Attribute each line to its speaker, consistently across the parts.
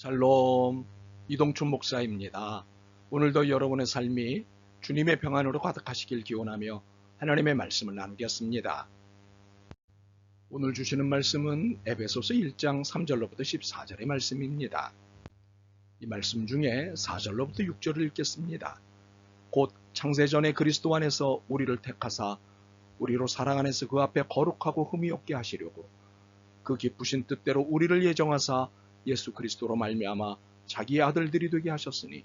Speaker 1: 샬롬, 이동춘 목사입니다. 오늘도 여러분의 삶이 주님의 평안으로 가득하시길 기원하며 하나님의 말씀을 나누겠습니다. 오늘 주시는 말씀은 에베소서 1장 3절로부터 14절의 말씀입니다. 이 말씀 중에 4절로부터 6절을 읽겠습니다. 곧 창세전에 그리스도 안에서 우리를 택하사 우리로 사랑 안에서 그 앞에 거룩하고 흠이 없게 하시려고 그 기쁘신 뜻대로 우리를 예정하사 예수 그리스도로 말미암아 자기의 아들들이 되게 하셨으니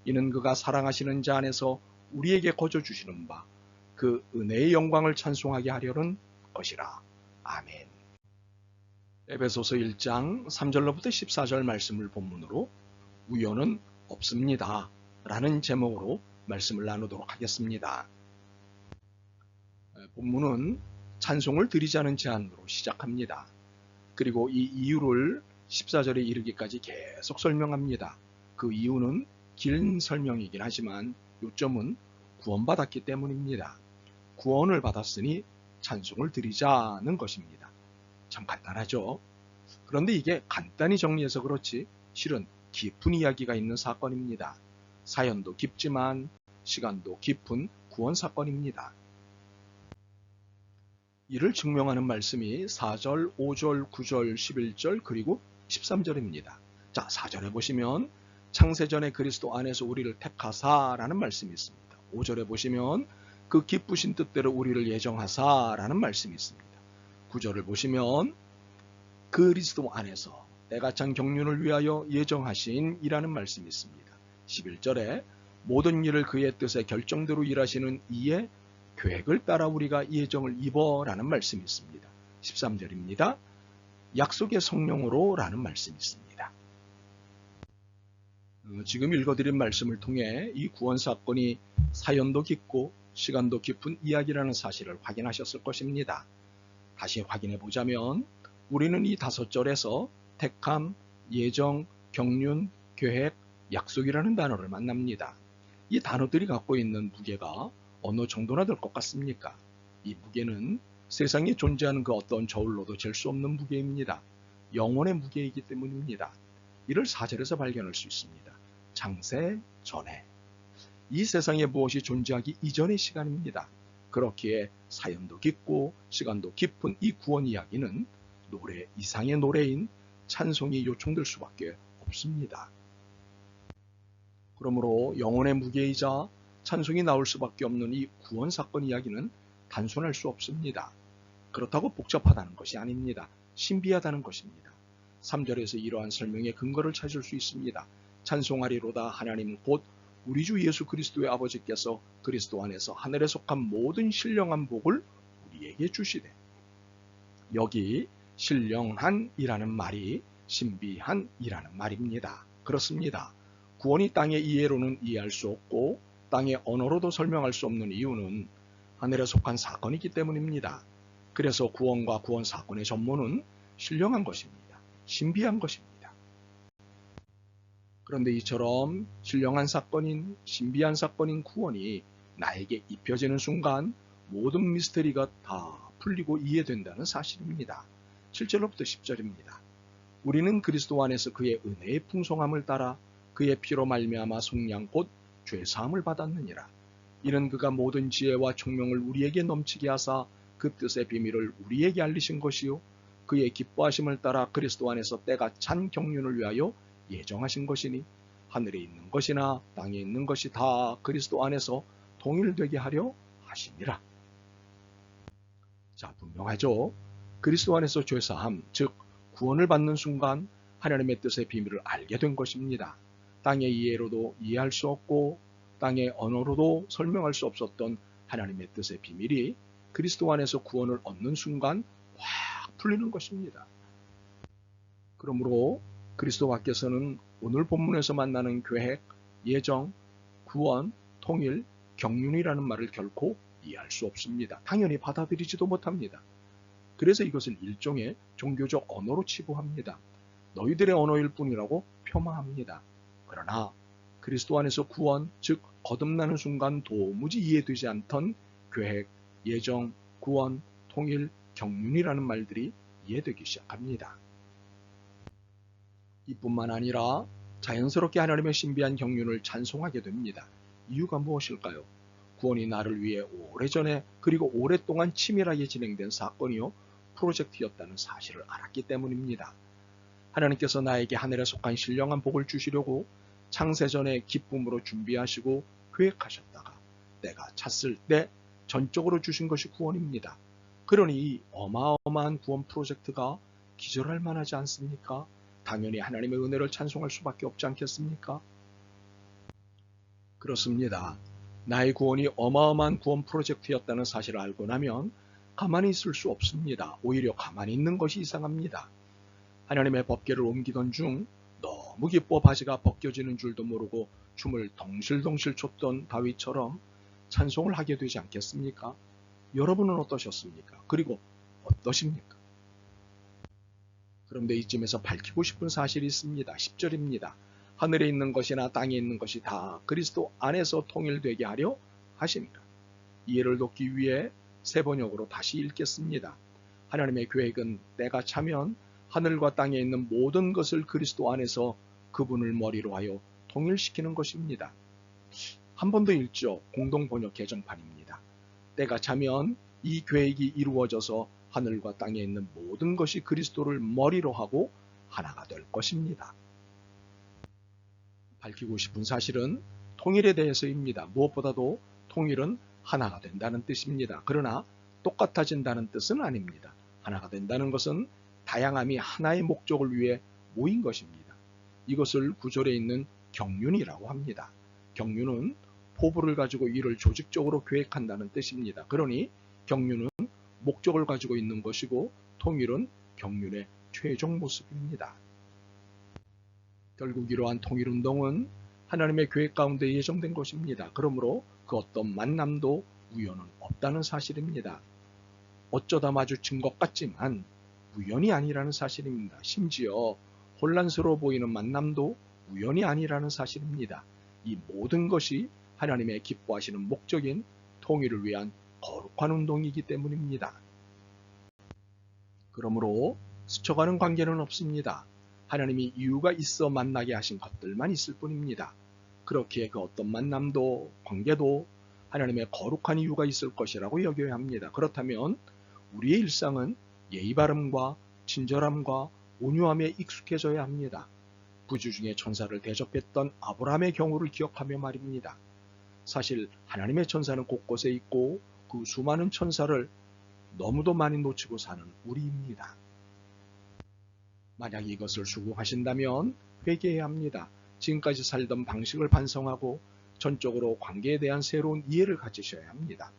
Speaker 1: 이는 그가 사랑하시는 자 안에서 우리에게 거저 주시는 바 그 은혜의 영광을 찬송하게 하려는 것이라. 아멘. 에베소서 1장 3절로부터 14절 말씀을 본문으로 우연은 없습니다 라는 제목으로 말씀을 나누도록 하겠습니다. 본문은 찬송을 드리자는 제안으로 시작합니다. 그리고 이 이유를 14절에 이르기까지 계속 설명합니다. 그 이유는 긴 설명이긴 하지만 요점은 구원받았기 때문입니다. 구원을 받았으니 찬송을 드리자는 것입니다. 참 간단하죠? 그런데 이게 간단히 정리해서 그렇지 실은 깊은 이야기가 있는 사건입니다. 사연도 깊지만 시간도 깊은 구원 사건입니다. 이를 증명하는 말씀이 4절, 5절, 9절, 11절 그리고 13절입니다. 자, 4절에 보시면 창세전에 그리스도 안에서 우리를 택하사라는 말씀이 있습니다. 5절에 보시면 그 기쁘신 뜻대로 우리를 예정하사라는 말씀이 있습니다. 9절을 보시면 그리스도 안에서 때가 찬 경륜을 위하여 예정하신 이라는 말씀이 있습니다. 11절에 모든 일을 그의 뜻의 결정대로 일하시는 이의 계획을 따라 우리가 예정을 입어라는 말씀이 있습니다. 13절입니다. 약속의 성령으로 라는 말씀이 있습니다. 지금 읽어드린 말씀을 통해 이 구원 사건이 사연도 깊고 시간도 깊은 이야기라는 사실을 확인하셨을 것입니다. 다시 확인해 보자면 우리는 이 5절에서 택함, 예정, 경륜, 계획, 약속이라는 단어를 만납니다. 이 단어들이 갖고 있는 무게가 어느 정도나 될 것 같습니까? 이 무게는 세상에 존재하는 그 어떤 저울로도 잴 수 없는 무게입니다. 영혼의 무게이기 때문입니다. 이를 4절에서 발견할 수 있습니다. 창세 전에. 이 세상에 무엇이 존재하기 이전의 시간입니다. 그렇기에 사연도 깊고 시간도 깊은 이 구원 이야기는 노래 이상의 노래인 찬송이 요청될 수밖에 없습니다. 그러므로 영혼의 무게이자 찬송이 나올 수밖에 없는 이 구원 사건 이야기는 단순할 수 없습니다. 그렇다고 복잡하다는 것이 아닙니다. 신비하다는 것입니다. 3절에서 이러한 설명의 근거를 찾을 수 있습니다. 찬송하리로다 하나님 곧 우리 주 예수 그리스도의 아버지께서 그리스도 안에서 하늘에 속한 모든 신령한 복을 우리에게 주시되. 여기 신령한이라는 말이 신비한이라는 말입니다. 그렇습니다. 구원이 땅의 이해로는 이해할 수 없고 땅의 언어로도 설명할 수 없는 이유는 하늘에 속한 사건이기 때문입니다. 그래서 구원과 구원 사건의 전문은 신령한 것입니다. 신비한 것입니다. 그런데 이처럼 신령한 사건인 신비한 사건인 구원이 나에게 입혀지는 순간 모든 미스터리가 다 풀리고 이해된다는 사실입니다. 7절로부터 10절입니다. 우리는 그리스도 안에서 그의 은혜의 풍성함을 따라 그의 피로 말미암아 속량 곧 죄사함을 받았느니라. 이는 그가 모든 지혜와 총명을 우리에게 넘치게 하사 그 뜻의 비밀을 우리에게 알리신 것이요 그의 기뻐하심을 따라 그리스도 안에서 때가 찬 경륜을 위하여 예정하신 것이니 하늘에 있는 것이나 땅에 있는 것이 다 그리스도 안에서 동일되게 하려 하시니라. 자, 분명하죠. 그리스도 안에서 죄사함, 즉 구원을 받는 순간 하나님의 뜻의 비밀을 알게 된 것입니다. 땅의 이해로도 이해할 수 없고 땅의 언어로도 설명할 수 없었던 하나님의 뜻의 비밀이 그리스도 안에서 구원을 얻는 순간 확 풀리는 것입니다. 그러므로 그리스도 밖에서는 오늘 본문에서 만나는 계획, 예정, 구원, 통일, 경륜이라는 말을 결코 이해할 수 없습니다. 당연히 받아들이지도 못합니다. 그래서 이것을 일종의 종교적 언어로 치부합니다. 너희들의 언어일 뿐이라고 폄하합니다. 그러나 그리스도 안에서 구원, 즉 거듭나는 순간 도무지 이해되지 않던 계획, 예정, 구원, 통일, 경륜이라는 말들이 이해되기 시작합니다. 이뿐만 아니라 자연스럽게 하나님의 신비한 경륜을 찬송하게 됩니다. 이유가 무엇일까요? 구원이 나를 위해 오래전에 그리고 오랫동안 치밀하게 진행된 사건이요 프로젝트였다는 사실을 알았기 때문입니다. 하나님께서 나에게 하늘에 속한 신령한 복을 주시려고 창세전에 기쁨으로 준비하시고 계획하셨다가 때가 찼을 때 전적으로 주신 것이 구원입니다. 그러니 이 어마어마한 구원 프로젝트가 기절할 만하지 않습니까? 당연히 하나님의 은혜를 찬송할 수밖에 없지 않겠습니까? 그렇습니다. 나의 구원이 어마어마한 구원 프로젝트였다는 사실을 알고 나면 가만히 있을 수 없습니다. 오히려 가만히 있는 것이 이상합니다. 하나님의 법궤를 옮기던 중 너무 기뻐 바지가 벗겨지는 줄도 모르고 춤을 덩실덩실 췄던 다윗처럼 찬송을 하게 되지 않겠습니까? 여러분은 어떠셨습니까? 그리고 어떠십니까? 그런데 이쯤에서 밝히고 싶은 사실이 있습니다. 10절입니다. 하늘에 있는 것이나 땅에 있는 것이 다 그리스도 안에서 통일되게 하려 하십니다. 이해를 돕기 위해 세 번역으로 다시 읽겠습니다. 하나님의 계획은 때가 차면 하늘과 땅에 있는 모든 것을 그리스도 안에서 그분을 머리로 하여 통일시키는 것입니다. 한 번 더 읽죠. 공동번역 개정판입니다. 때가 차면 이 계획이 이루어져서 하늘과 땅에 있는 모든 것이 그리스도를 머리로 하고 하나가 될 것입니다. 밝히고 싶은 사실은 통일에 대해서입니다. 무엇보다도 통일은 하나가 된다는 뜻입니다. 그러나 똑같아진다는 뜻은 아닙니다. 하나가 된다는 것은 다양함이 하나의 목적을 위해 모인 것입니다. 이것을 구절에 있는 경륜이라고 합니다. 경륜은 포부를 가지고 이를 조직적으로 계획한다는 뜻입니다. 그러니 경륜은 목적을 가지고 있는 것이고 통일은 경륜의 최종 모습입니다. 결국 이러한 통일운동은 하나님의 계획 가운데 예정된 것입니다. 그러므로 그 어떤 만남도 우연은 없다는 사실입니다. 어쩌다 마주친 것 같지만 우연이 아니라는 사실입니다. 심지어 혼란스러워 보이는 만남도 우연이 아니라는 사실입니다. 이 모든 것이 하나님의 기뻐하시는 목적인 통일을 위한 거룩한 운동이기 때문입니다. 그러므로 스쳐가는 관계는 없습니다. 하나님이 이유가 있어 만나게 하신 것들만 있을 뿐입니다. 그렇기에 그 어떤 만남도 관계도 하나님의 거룩한 이유가 있을 것이라고 여겨야 합니다. 그렇다면 우리의 일상은 예의 바름과 친절함과 온유함에 익숙해져야 합니다. 부주 중에 천사를 대접했던 아브라함의 경우를 기억하며 말입니다. 사실 하나님의 천사는 곳곳에 있고 그 수많은 천사를 너무도 많이 놓치고 사는 우리입니다. 만약 이것을 수긍하신다면 회개해야 합니다. 지금까지 살던 방식을 반성하고 전적으로 관계에 대한 새로운 이해를 가지셔야 합니다.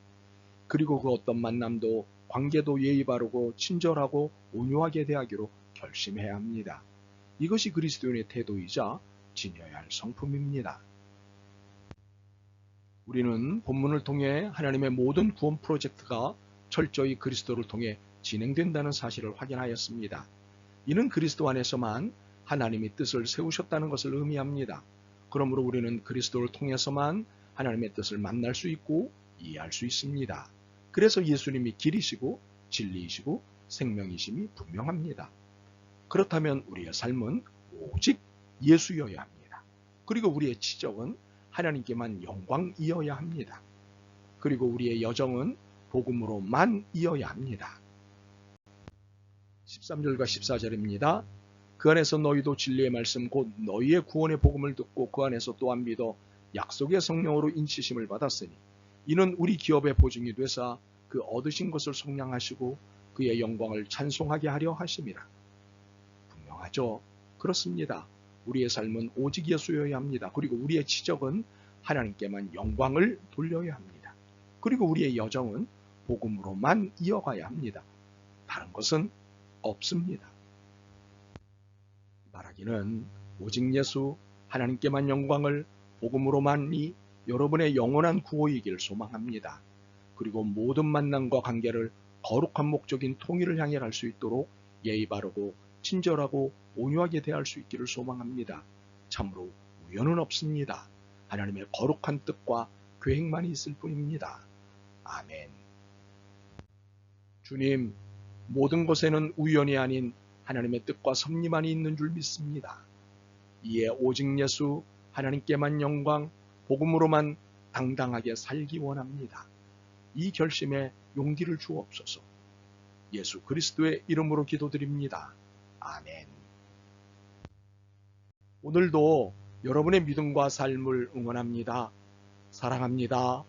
Speaker 1: 그리고 그 어떤 만남도 관계도 예의 바르고 친절하고 온유하게 대하기로 결심해야 합니다. 이것이 그리스도인의 태도이자 지녀야 할 성품입니다. 우리는 본문을 통해 하나님의 모든 구원 프로젝트가 철저히 그리스도를 통해 진행된다는 사실을 확인하였습니다. 이는 그리스도 안에서만 하나님이 뜻을 세우셨다는 것을 의미합니다. 그러므로 우리는 그리스도를 통해서만 하나님의 뜻을 만날 수 있고 이해할 수 있습니다. 그래서 예수님이 길이시고 진리이시고 생명이심이 분명합니다. 그렇다면 우리의 삶은 오직 예수여야 합니다. 그리고 우리의 지적은 하나님께만 영광이어야 합니다. 그리고 우리의 여정은 복음으로만 이어야 합니다. 13절과 14절입니다. 그 안에서 너희도 진리의 말씀 곧 너희의 구원의 복음을 듣고 그 안에서 또한 믿어 약속의 성령으로 인치심을 받았으니 이는 우리 기업의 보증이 되사 그 얻으신 것을 속량하시고 그의 영광을 찬송하게 하려 하심이라. 분명하죠? 그렇습니다. 우리의 삶은 오직 예수여야 합니다. 그리고 우리의 지적은 하나님께만 영광을 돌려야 합니다. 그리고 우리의 여정은 복음으로만 이어가야 합니다. 다른 것은 없습니다. 말하기는 오직 예수, 하나님께만 영광을 복음으로만이 여러분의 영원한 구호이길 소망합니다. 그리고 모든 만남과 관계를 거룩한 목적인 통일을 향해 갈 수 있도록 예의 바르고 친절하고 온유하게 대할 수 있기를 소망합니다. 참으로 우연은 없습니다. 하나님의 거룩한 뜻과 계획만이 있을 뿐입니다. 아멘. 주님, 모든 것에는 우연이 아닌 하나님의 뜻과 섭리만이 있는 줄 믿습니다. 이에 오직 예수, 하나님께만 영광, 복음으로만 당당하게 살기 원합니다. 이 결심에 용기를 주옵소서. 예수 그리스도의 이름으로 기도드립니다. 아멘. 오늘도 여러분의 믿음과 삶을 응원합니다. 사랑합니다.